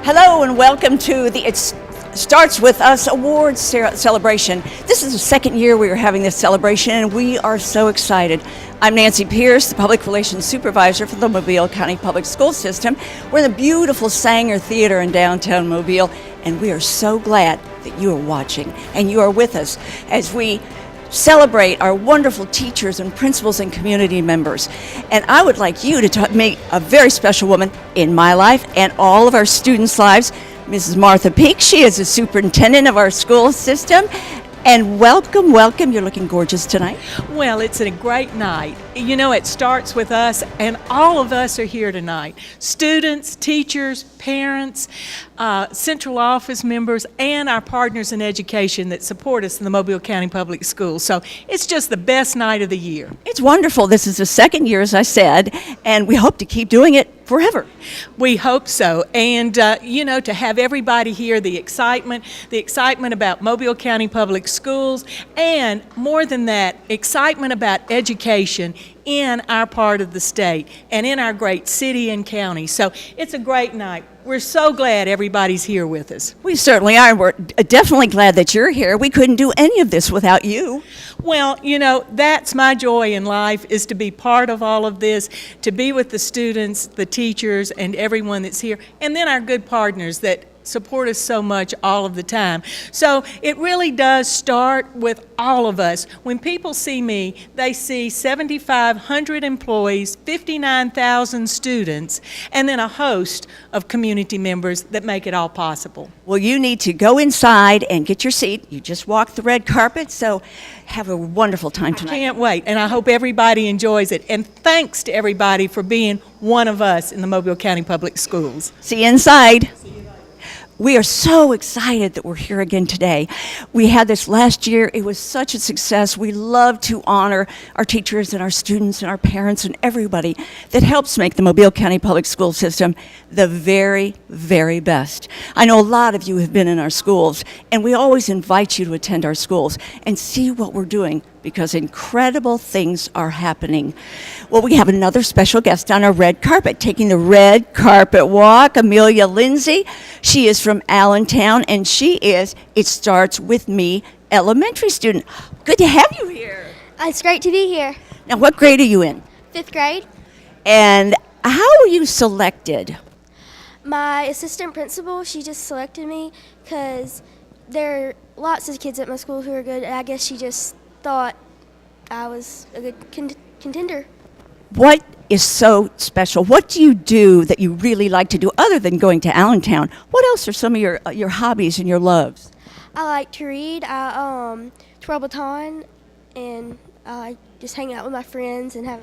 Hello and welcome to the It Starts With Us Awards celebration. This is the second year we are having this celebration and we are so excited. I'm Nancy Pierce, the Public Relations Supervisor for the Mobile County Public School System. We're in the beautiful Sanger Theater in downtown Mobile, and we are so glad that you are watching and you are with us as we celebrate our wonderful teachers and principals and community members. And I would like you to meet a very special woman in my life and all of our students' lives, Mrs. Martha Peak. She is the superintendent of our school system. And welcome, welcome. You're looking gorgeous tonight. Well, it's a great night. You know, it starts with us, and all of us are here tonight. Students, teachers, parents, central office members, and our partners in education that support us in the Mobile County Public Schools. So it's just the best night of the year. It's wonderful. This is the second year, as I said, and we hope to keep doing it forever. We hope so. And, you know, to have everybody here, the excitement about Mobile County Public Schools, and more than that, excitement about education in our part of the state and in our great city and county. So it's a great night. We're so glad everybody's here with us. We certainly are. We're definitely glad that you're here. We couldn't do any of this without you. Well, you know, that's my joy in life, is to be part of all of this, to be with the students, the teachers, and everyone that's here, and then our good partners that support us so much all of the time. So it really does start with all of us. When people see me, they see 7,500 employees, 59,000 students, and then a host of community members that make it all possible. Well, you need to go inside and get your seat. You just walked the red carpet, so have a wonderful time tonight. I can't wait, and I hope everybody enjoys it. And thanks to everybody for being one of us in the Mobile County Public Schools. See you inside. We are so excited that we're here again today. We had this last year. It was such a success. We love to honor our teachers and our students and our parents and everybody that helps make the Mobile County Public School System the very, very best. I know a lot of you have been in our schools, and we always invite you to attend our schools and see what we're doing, because incredible things are happening. Well, we have another special guest on our red carpet, taking the red carpet walk, Amelia Lindsay. She is from Allentown, and she is It Starts With Me elementary student. Good to have you here. It's great to be here. Now, what grade are you in? 5th grade. And how were you selected? My assistant principal, she just selected me because there are lots of kids at my school who are good. I guess she just thought I was a good contender. What is so special? What do you do that you really like to do other than going to Allentown? What else are some of your hobbies and your loves? I like to read. I twirl baton, and I like just hang out with my friends and have.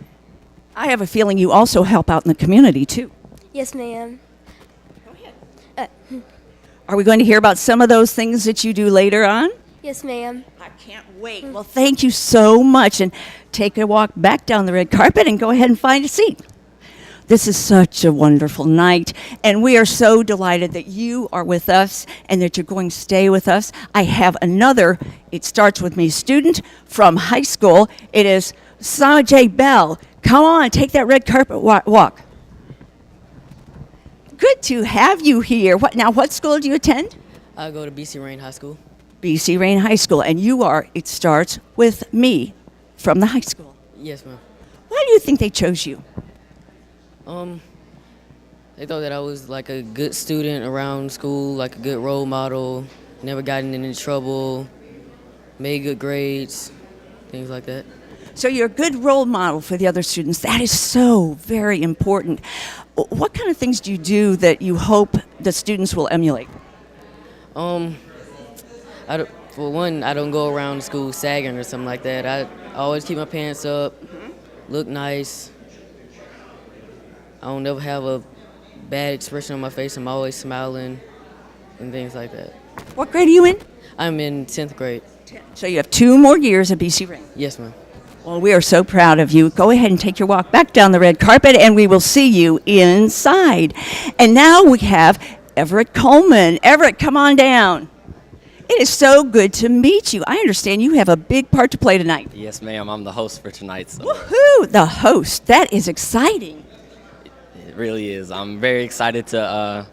I have a feeling you also help out in the community too. Yes, ma'am. Go ahead. Are we going to hear about some of those things that you do later on? Yes, ma'am. I can't wait. Well, thank you so much, and take a walk back down the red carpet and go ahead and find a seat. This is such a wonderful night, and we are so delighted that you are with us and that you're going to stay with us. I have another It Starts With Me student from high school. It is Sanjay Bell. Come on, take that red carpet walk. Good to have you here. What school do you attend? I go to BC Rain High School. BC Rain High School, and you are It Starts With Me from the high school. Yes, ma'am. Why do you think they chose you? They thought that I was like a good student around school, like a good role model, never gotten in any trouble, made good grades, things like that. So you're a good role model for the other students. That is so very important. What kind of things do you do that you hope the students will emulate? For one, I don't go around school sagging or something like that. I always keep my pants up, look nice. I don't never have a bad expression on my face. I'm always smiling and things like that. What grade are you in? I'm in 10th grade. So you have 2 more years at BC Rain. Yes, ma'am. Well, we are so proud of you. Go ahead and take your walk back down the red carpet, and we will see you inside. And now we have Everett Coleman. Everett, come on down. It is so good to meet you. I understand you have a big part to play tonight. Yes, ma'am. I'm the host for tonight. So Woohoo! The host. That is exciting. it really is. I'm very excited to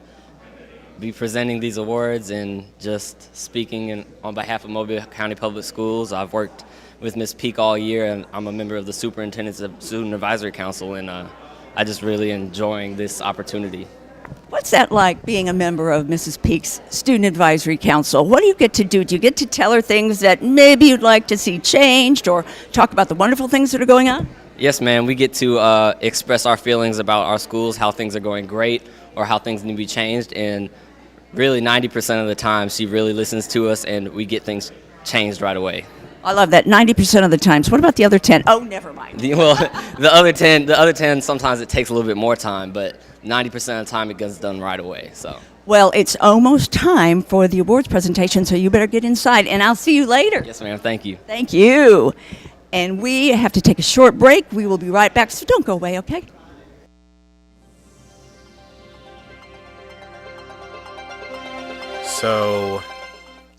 be presenting these awards and just speaking on behalf of Mobile County Public Schools. I've worked with Ms. Peak all year, and I'm a member of the Superintendent's Student Advisory Council, and I just really enjoying this opportunity. What's that like, being a member of Mrs. Peak's Student Advisory Council? What do you get to do? Do you get to tell her things that maybe you'd like to see changed, or talk about the wonderful things that are going on? Yes, ma'am. We get to express our feelings about our schools, how things are going great, or how things need to be changed, and really 90% of the time she really listens to us and we get things changed right away. I love that, 90% of the times. What about the other 10? Oh, never mind. The other 10 sometimes it takes a little bit more time, but 90% of the time it gets done right away. So. Well, it's almost time for the awards presentation, so you better get inside, and I'll see you later. Yes, ma'am. Thank you. Thank you. And we have to take a short break. We will be right back, so don't go away, okay? So,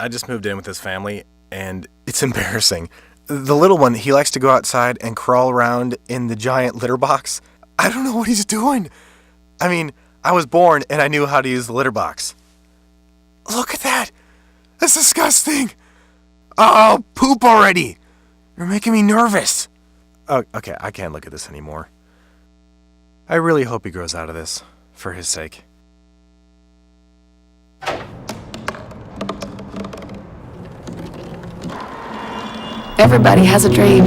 I just moved in with his family, and it's embarrassing. The little one, he likes to go outside and crawl around in the giant litter box. I don't know what he's doing. I mean, I was born and I knew how to use the litter box. Look at that! That's disgusting! Oh, poop already! You're making me nervous. Oh, okay, I can't look at this anymore. I really hope he grows out of this, for his sake. Everybody has a dream.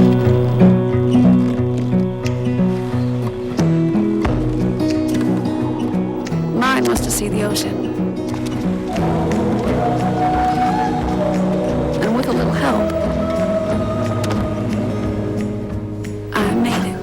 Mine was to see the ocean. And with a little help, I made it.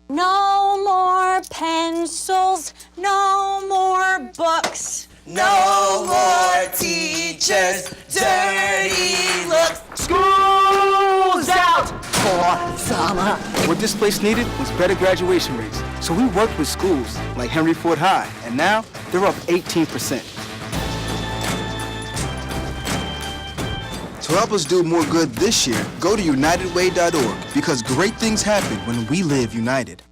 No more pencils, no more books. No more teachers, dirty looks. School's out for summer. What this place needed was better graduation rates. So we worked with schools like Henry Ford High, and now they're up 18%. To help us do more good this year, go to unitedway.org because great things happen when we live united.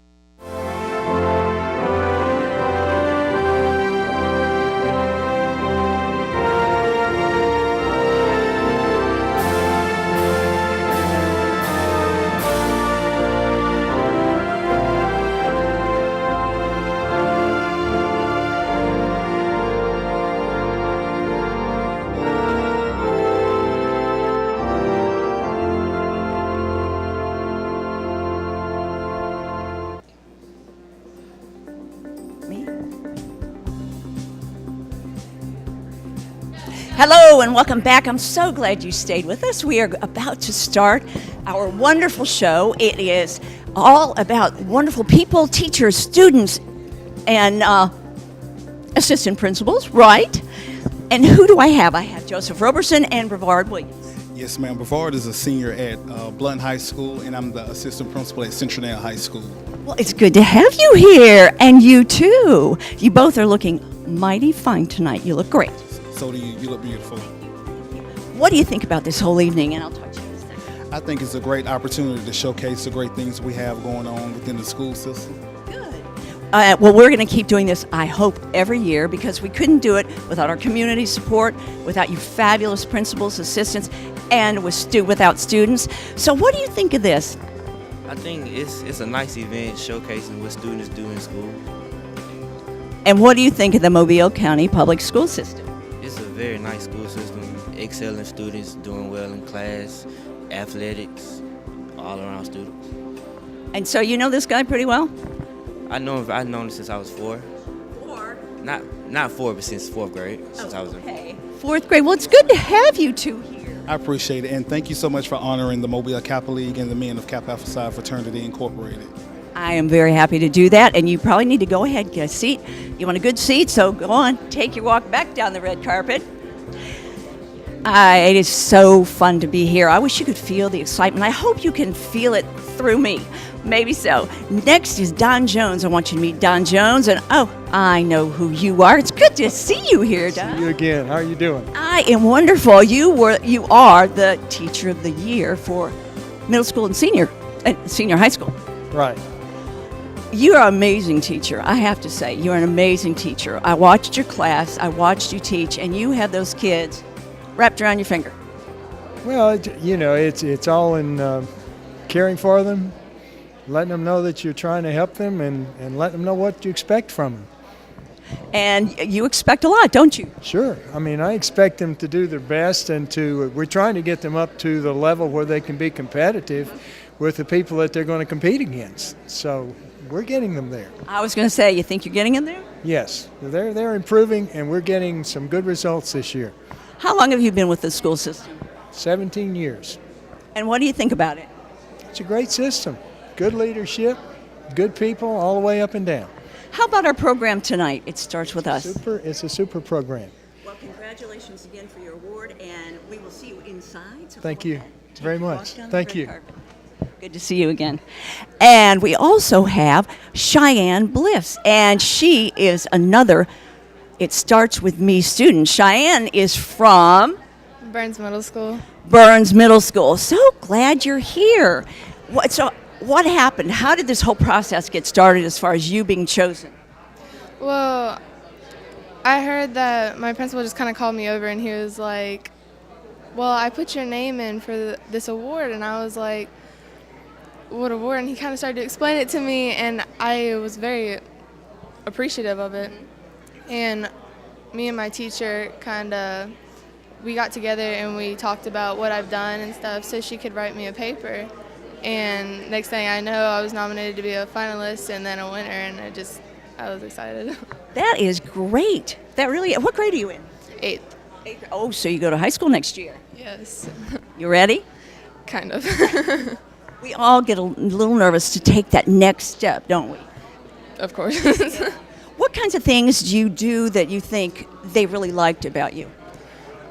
Hello and welcome back. I'm so glad you stayed with us. We are about to start our wonderful show. It is all about wonderful people, teachers, students, and assistant principals, right? And who do I have? I have Joseph Roberson and Brevard Williams. Yes, ma'am. Brevard is a senior at Blunt High School, and I'm the assistant principal at Central High School. Well, it's good to have you here, and you too. You both are looking mighty fine tonight. You look great. So do you. You look beautiful. What do you think about this whole evening? And I'll talk to you in a second. I think it's a great opportunity to showcase the great things we have going on within the school system. Good. Well, we're going to keep doing this, I hope, every year because we couldn't do it without our community support, without you fabulous principals, assistants, and without students. So what do you think of this? I think it's a nice event showcasing what students do in school. And what do you think of the Mobile County Public School System? It's a very nice school system, excelling students, doing well in class, athletics, all around students. And so you know this guy pretty well? I've known him since I was 4. 4? Not 4, but since 4th grade, since I was in 4th grade. Well, it's good to have you two here. I appreciate it, and thank you so much for honoring the Mobile Kappa League and the Men of Kappa Alpha Psi Fraternity Incorporated. I am very happy to do that, and you probably need to go ahead, get a seat. You want a good seat, so go on, take your walk back down the red carpet. It is so fun to be here. I wish you could feel the excitement. I hope you can feel it through me. Maybe so. Next is Don Jones. I want you to meet Don Jones, and I know who you are. It's good to see you here, Don. See you again. How are you doing? I am wonderful. You are the Teacher of the Year for middle school and senior high school. Right. You're an amazing teacher, I have to say. You're an amazing teacher. I watched your class, I watched you teach, and you have those kids wrapped around your finger. Well, it's all in caring for them, letting them know that you're trying to help them, and letting them know what you expect from them. And you expect a lot, don't you? Sure. I mean, I expect them to do their best, and we're trying to get them up to the level where they can be competitive with the people that they're going to compete against. So we're getting them there. I was going to say, you think you're getting in there? Yes, they're improving, and we're getting some good results this year. How long have you been with the school system? 17 years. And what do you think about it? It's a great system. Good leadership, good people all the way up and down. How about our program tonight? It starts with us. It's a super program. Well, congratulations again for your award, and we will see you inside. So Thank you very much. Thank you. Good to see you again. And we also have Cheyenne Bliss, and she is another It Starts With Me student. Cheyenne is from Burns Middle School. Burns Middle School. So glad you're here. What happened? How did this whole process get started as far as you being chosen? Well, I heard that my principal just kind of called me over and he was like, well, I put your name in for this award. And I was like, what award? And he kind of started to explain it to me, and I was very appreciative of it. And me and my teacher we got together and we talked about what I've done and stuff so she could write me a paper. And next thing I know, I was nominated to be a finalist and then a winner, and I was excited. That is great. What grade are you in? 8th. Oh, so you go to high school next year? Yes. You ready? Kind of. We all get a little nervous to take that next step, don't we? Of course. What kinds of things do you do that you think they really liked about you?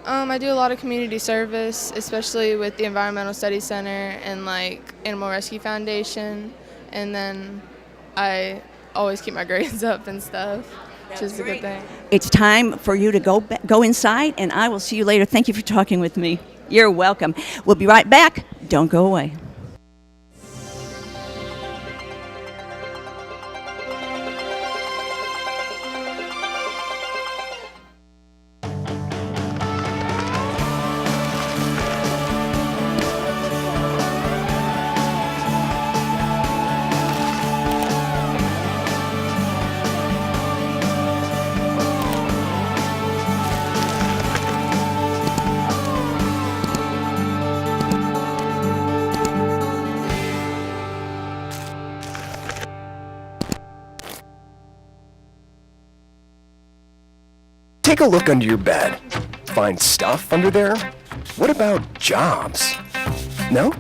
I do a lot of community service, especially with the Environmental Studies Center and Animal Rescue Foundation. And then I always keep my grades up and stuff, which is a good thing. It's time for you to go inside, and I will see you later. Thank you for talking with me. You're welcome. We'll be right back. Don't go away. Take a look under your bed. Find stuff under there? What about jobs? No?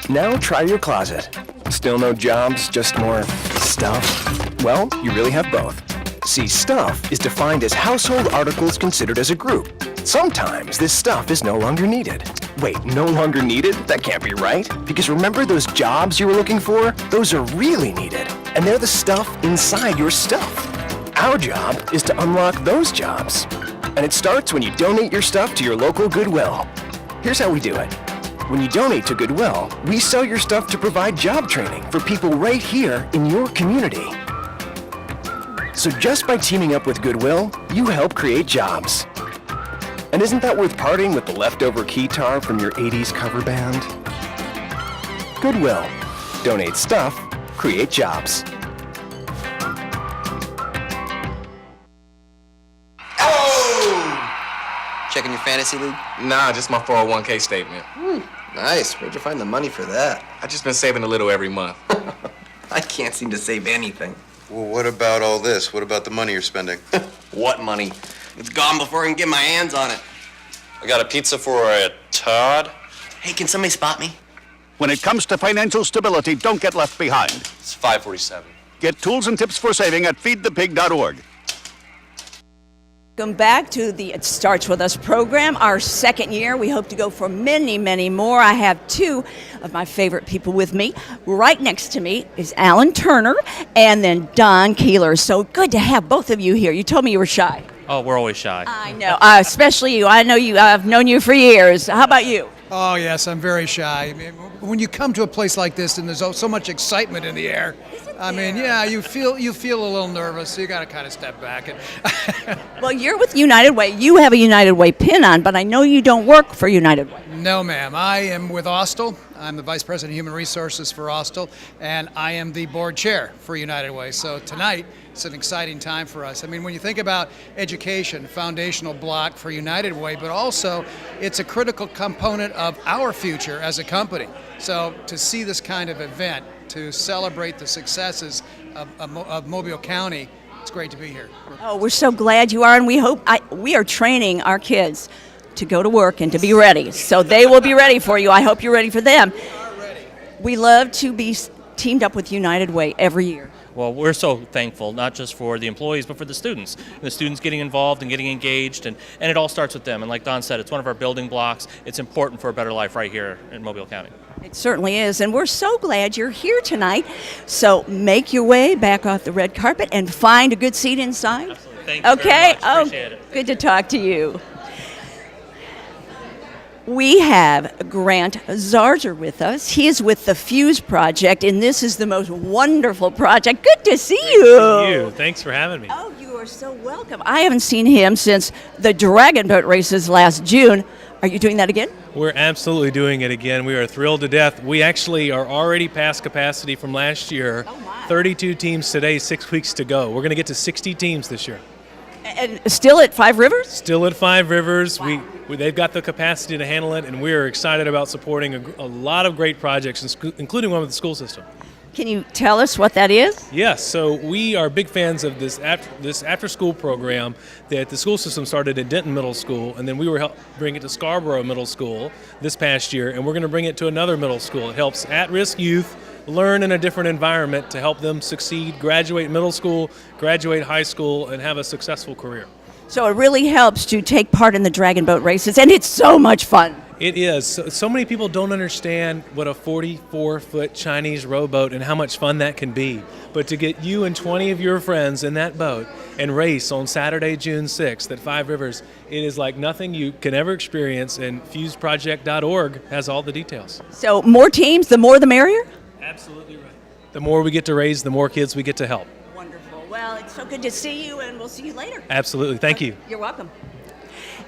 Now try your closet. Still no jobs, just more stuff? Well, you really have both. See, stuff is defined as household articles considered as a group. Sometimes this stuff is no longer needed. Wait, no longer needed? That can't be right. Because remember those jobs you were looking for? Those are really needed. And they're the stuff inside your stuff. Our job is to unlock those jobs. And it starts when you donate your stuff to your local Goodwill. Here's how we do it. When you donate to Goodwill, we sell your stuff to provide job training for people right here in your community. So just by teaming up with Goodwill, you help create jobs. And isn't that worth parting with the leftover keytar from your 80s cover band? Goodwill. Donate stuff, create jobs. Checking your fantasy league? Nah, just my 401k statement. Nice. Where'd you find the money for that? I just been saving a little every month. I can't seem to save anything. Well, what about all this? What about the money you're spending? What money? It's gone before I can get my hands on it. I got a pizza for a Todd. Hey, can somebody spot me? When it comes to financial stability, don't get left behind. It's 547. Get tools and tips for saving at feedthepig.org. Welcome back to the It Starts With Us program, our second year. We hope to go for many, many more. I have two of my favorite people with me. Right next to me is Alan Turner and then Don Keeler. So good to have both of you here. You told me you were shy. Oh, we're always shy. I know, especially you. I know you. I've known you for years. How about you? Oh, yes, I'm very shy. I mean, when you come to a place like this and there's so much excitement in the air, I mean, yeah, you feel a little nervous. So you got to kind of step back. And Well, you're with United Way. You have a United Way pin on, but I know you don't work for United Way. No, ma'am. I am with Austell. I'm the Vice President of Human Resources for Austell, and I am the board chair for United Way. So tonight, it's an exciting time for us. I mean, when you think about education, foundational block for United Way, but also it's a critical component of our future as a company. So to see this kind of event, to celebrate the successes of Mobile County, it's great to be here. Oh, we're so glad you are, and we are training our kids to go to work and to be ready. So they will be ready for you. I hope you're ready for them. We love to be teamed up with United Way every year. Well, we're so thankful, not just for the employees, but for the students. And the students getting involved and getting engaged, and it all starts with them. And like Don said, it's one of our building blocks. It's important for a better life right here in Mobile County. It certainly is, and we're so glad you're here tonight. So make your way back off the red carpet and find a good seat inside. Absolutely. Thank you Okay. very much. Appreciate it. Good to talk to you. We have Grant Zarzer with us. He is with the Fuse Project, and this is the most wonderful project. Good to see you. See you. Thanks for having me. Oh, you are so welcome. I haven't seen him since the Dragon Boat races last June. Are you doing that again? We're absolutely doing it again. We are thrilled to death. We actually are already past capacity from last year. 32 teams today, 6 weeks to go. We're going to get to 60 teams this year. And still at Five Rivers? Still at Five Rivers. Wow. They've got the capacity to handle it, and we are excited about supporting a lot of great projects, including one with the school system. Can you tell us what that is? Yes, so we are big fans of this after-school program that the school system started at Denton Middle School, and then we were bring it to Scarborough Middle School this past year, and we're going to bring it to another middle school. It helps at-risk youth learn in a different environment to help them succeed, graduate middle school, graduate high school, and have a successful career. So it really helps to take part in the Dragon Boat races, and it's so much fun. It is. So many people don't understand what a 44-foot Chinese rowboat and how much fun that can be. But to get you and 20 of your friends in that boat and race on Saturday, June 6th at Five Rivers, it is like nothing you can ever experience, and fuseproject.org has all the details. So more teams, the more the merrier? Absolutely right. The more we get to raise, the more kids we get to help. Wonderful. Well, it's so good to see you, and we'll see you later. Absolutely. Thank you. You're welcome.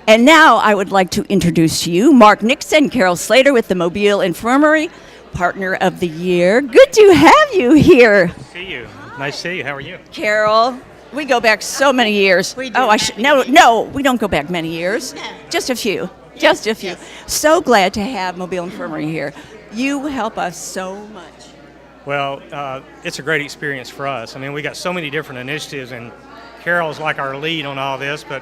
And now I would like to introduce to you Mark Nixon, Carol Slater with the Mobile Infirmary, Partner of the Year. Good to have you here. See you. Nice to see you. How are you? Carol, we go back so many years. We do. Oh, no, we don't go back many years. No. Just a few. Just a few. Yes. So glad to have Mobile Infirmary here. You help us so much. Well, it's a great experience for us. I mean, we got so many different initiatives, and Carol's like our lead on all this, but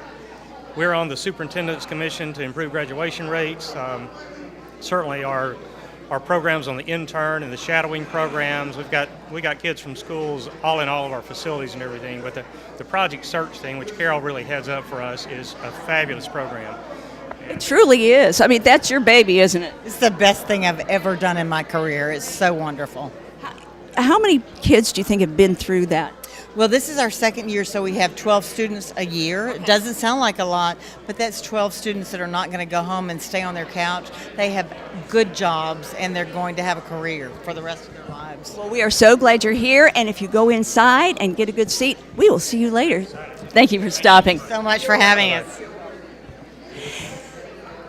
we're on the Superintendent's Commission to improve graduation rates. Certainly our programs on the intern and the shadowing programs. We got kids from schools all in all of our facilities and everything, but the Project Search thing, which Carol really heads up for us, is a fabulous program. It truly is. I mean, that's your baby, isn't it? It's the best thing I've ever done in my career. It's so wonderful. How many kids do you think have been through that? Well, this is our second year, so we have 12 students a year. It doesn't sound like a lot, but that's 12 students that are not going to go home and stay on their couch. They have good jobs, and they're going to have a career for the rest of their lives. Well, we are so glad you're here, and if you go inside and get a good seat, we will see you later. Thank you for stopping. Thank you so much for having us.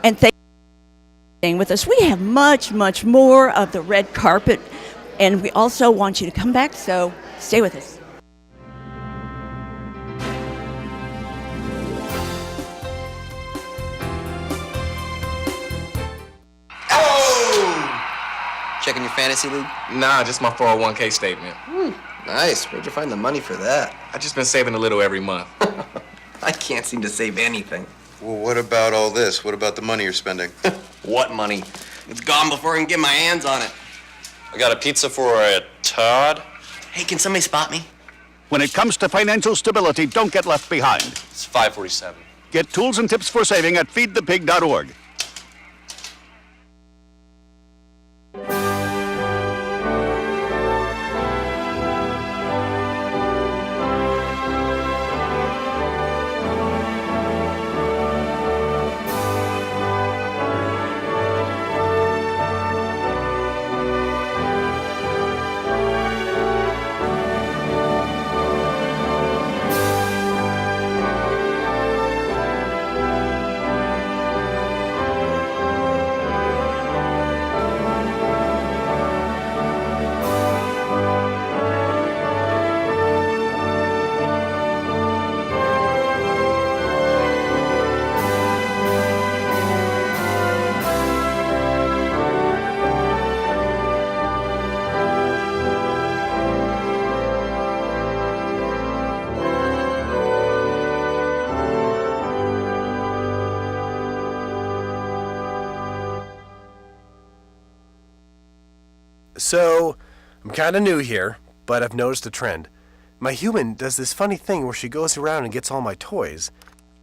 And thank you for staying with us. We have much, much more of the red carpet, and we also want you to come back, so stay with us. Checking your fantasy league? Nah, just my 401k statement. Nice. Where'd you find the money for that? I've just been saving a little every month. I can't seem to save anything. Well, what about all this? What about the money you're spending? What money? It's gone before I can get my hands on it. I got a pizza for a Todd. Hey, can somebody spot me? When it comes to financial stability, don't get left behind. It's 547. Get tools and tips for saving at feedthepig.org. So, I'm kind of new here, but I've noticed a trend. My human does this funny thing where she goes around and gets all my toys,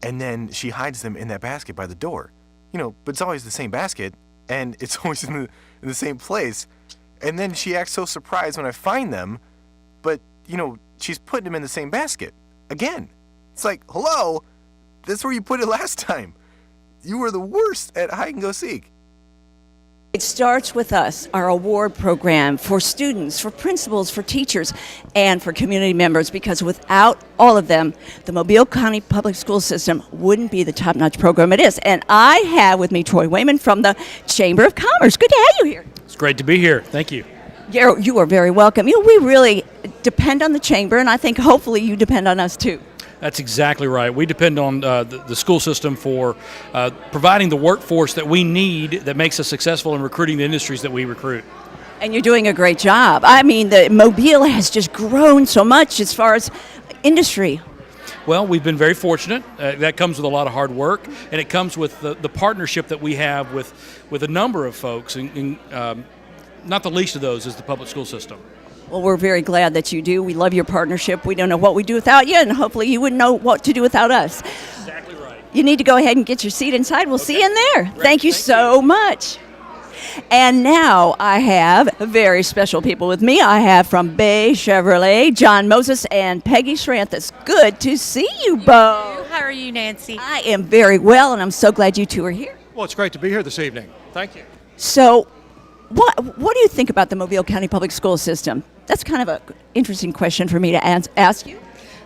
and then she hides them in that basket by the door. But it's always the same basket, and it's always in the same place. And then she acts so surprised when I find them, but, she's putting them in the same basket. Again. It's like, hello, that's where you put it last time. You were the worst at hide and go seek. It starts with us, our award program for students, for principals, for teachers, and for community members, because without all of them, the Mobile County Public School System wouldn't be the top-notch program it is. And I have with me Troy Wayman from the Chamber of Commerce. Good to have you here. It's great to be here. Thank you. You are very welcome. We really depend on the Chamber, and I think hopefully you depend on us too. That's exactly right. We depend on the school system for providing the workforce that we need that makes us successful in recruiting the industries that we recruit. And you're doing a great job. I mean, the Mobile has just grown so much as far as industry. Well, we've been very fortunate. That comes with a lot of hard work, and it comes with the partnership that we have with a number of folks, and not the least of those is the public school system. Well, we're very glad that you do. We love your partnership. We don't know what we'd do without you, and hopefully you wouldn't know what to do without us. Exactly right. You need to go ahead and get your seat inside. We'll see you in there. Great. Thank you so much. And now I have very special people with me. I have from Bay Chevrolet, John Moses and Peggy Schranthus. Good to see you both. How are you, Nancy? I am very well, and I'm so glad you two are here. Well, it's great to be here this evening. Thank you. So, what do you think about the Mobile County Public School System? That's kind of an interesting question for me to ask you.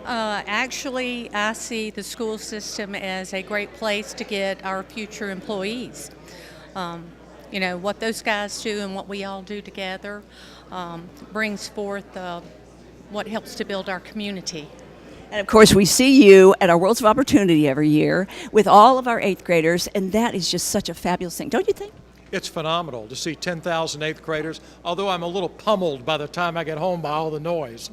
Actually, I see the school system as a great place to get our future employees. What those guys do and what we all do together brings forth what helps to build our community. And of course, we see you at our Worlds of Opportunity every year with all of our 8th graders, and that is just such a fabulous thing, don't you think? It's phenomenal to see 10,000 8th graders, although I'm a little pummeled by the time I get home by all the noise.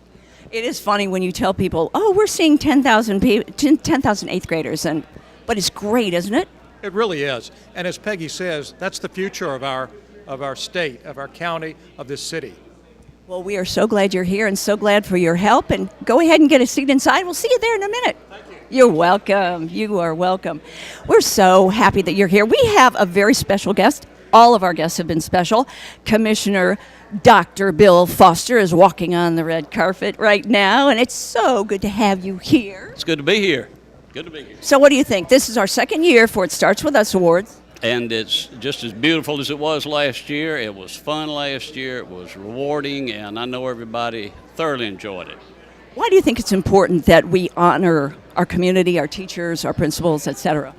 It is funny when you tell people, oh, we're seeing 10,000 8th graders, but it's great, isn't it? It really is. And as Peggy says, that's the future of our state, of our county, of this city. Well, we are so glad you're here and so glad for your help. And go ahead and get a seat inside. We'll see you there in a minute. Thank you. You're welcome. You are welcome. We're so happy that you're here. We have a very special guest. All of our guests have been special. Commissioner Dr. Bill Foster is walking on the red carpet right now, and it's so good to have you here. It's good to be here. Good to be here. So what do you think? This is our second year for It Starts With Us Awards. And it's just as beautiful as it was last year. It was fun last year. It was rewarding, and I know everybody thoroughly enjoyed it. Why do you think it's important that we honor our community, our teachers, our principals, etc.?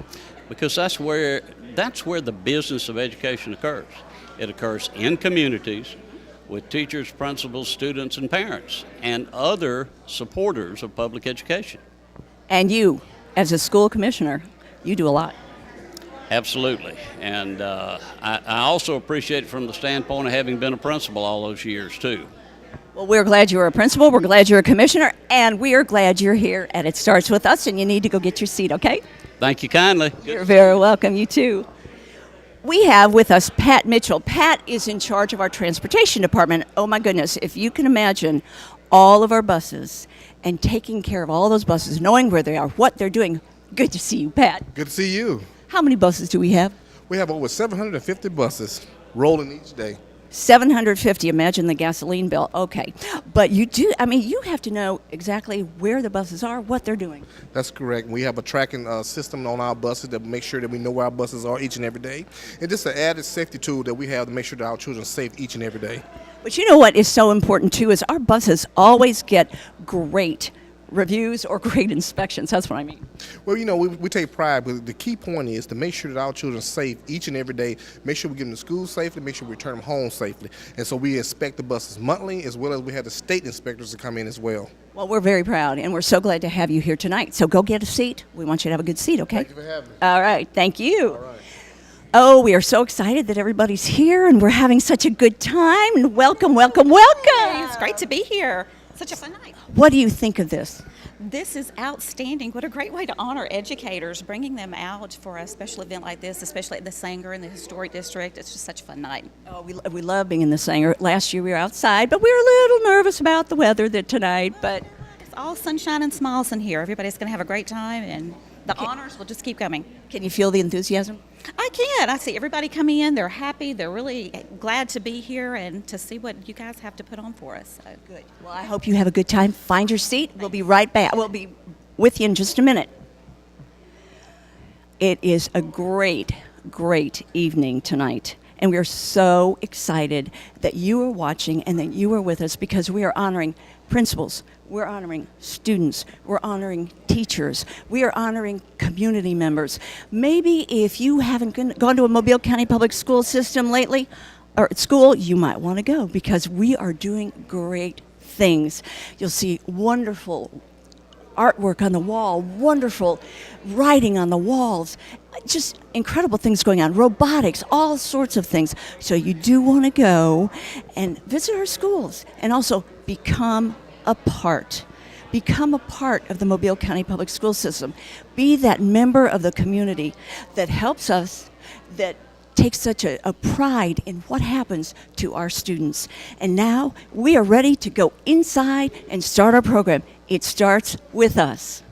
Because that's where the business of education occurs. It occurs in communities with teachers, principals, students, and parents, and other supporters of public education. And you, as a school commissioner, you do a lot. Absolutely. And I also appreciate it from the standpoint of having been a principal all those years, too. Well, we're glad you're a principal, we're glad you're a commissioner, and we are glad you're here at It Starts With Us, and you need to go get your seat, okay? Thank you kindly. You're very welcome. You too. We have with us Pat Mitchell. Pat is in charge of our transportation department. Oh my goodness, if you can imagine all of our buses and taking care of all those buses, knowing where they are, what they're doing. Good to see you, Pat. Good to see you. How many buses do we have? We have over 750 buses rolling each day. 750. Imagine the gasoline bill. Okay. But you have to know exactly where the buses are, what they're doing. That's correct. We have a tracking system on our buses that make sure that we know where our buses are each and every day. It's just an added safety tool that we have to make sure that our children are safe each and every day. But you know what is so important too is our buses always get great reviews or great inspections. That's what I mean. Well, we take pride, but the key point is to make sure that our children are safe each and every day, make sure we get them to school safely, make sure we return them home safely. And so we inspect the buses monthly, as well as we have the state inspectors to come in as well. Well, we're very proud, and we're so glad to have you here tonight. So go get a seat. We want you to have a good seat, okay? Thank you for having me. All right. Thank you. All right. Oh, we are so excited that everybody's here, and we're having such a good time. And welcome, welcome, welcome. It's great to be here. Such a fun night. What do you think of this? This is outstanding. What a great way to honor educators, bringing them out for a special event like this, especially at the Sanger in the Historic District. It's just such a fun night. Oh, we love being in the Sanger. Last year we were outside, but we were a little nervous about the weather tonight. But It's all sunshine and smiles in here. Everybody's going to have a great time, and the honors will just keep coming. Can you feel the enthusiasm? I can. I see everybody coming in. They're happy. They're really glad to be here and to see what you guys have to put on for us. So. Good. Well, I hope you have a good time. Find your seat. We'll be right back. We'll be with you in just a minute. It is a great, great evening tonight. And we are so excited that you are watching and that you are with us, because we are honoring principals, we're honoring students, we're honoring teachers, we are honoring community members. Maybe if you haven't gone to a Mobile County Public School system lately, or at school, you might want to go, because we are doing great things. You'll see wonderful artwork on the wall, wonderful writing on the walls, just incredible things going on, robotics, all sorts of things. So you do want to go and visit our schools and also become a part. Become a part of the Mobile County Public School System. Be that member of the community that helps us, that takes such a pride in what happens to our students. And now we are ready to go inside and start our program. It starts with us.